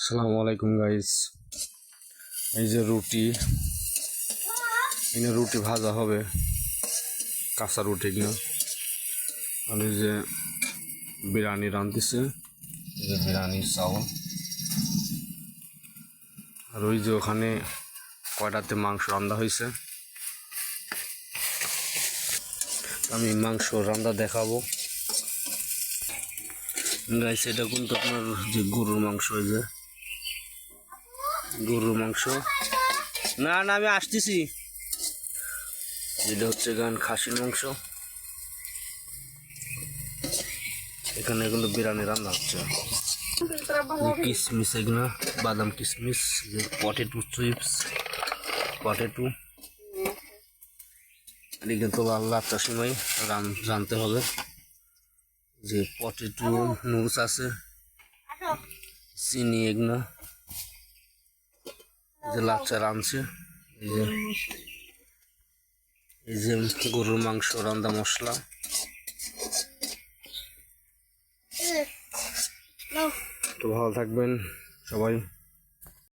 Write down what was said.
আসসালামু আলাইকুম গাইস। এই যে রুটি, রুটি ভাজা হবে, কাঁচা রুটি না। আর এই যে বিরিয়ানি রাঁধতেছে, এই যে বিরিয়ানির চাউল। আর ওই যে ওখানে কয়টাতে মাংস রান্না হয়েছে, আমি মাংস রান্না দেখাবো গাইস। এটা কিন্তু আপনার যে গরুর মাংস, এই যে গরুর মাংস না না আমি আসতেছি। এটা হচ্ছে গান খাসির মাংস। এখানে এগুলো বিরিয়ানি রান্না হচ্ছে। কিশমিশ, এগুলো বাদাম কিশমিশ, পটেটো চিপস, পটেটো। এটা কিন্তু লাচ্চা সময় জানতে হবে যে পটেটো নুডলস আছে, চিনি, এগুলো যে লাচ্চা রাঁধছে। এই যে গরুর মাংস রান্না মশলা। তো ভালো থাকবেন সবাই।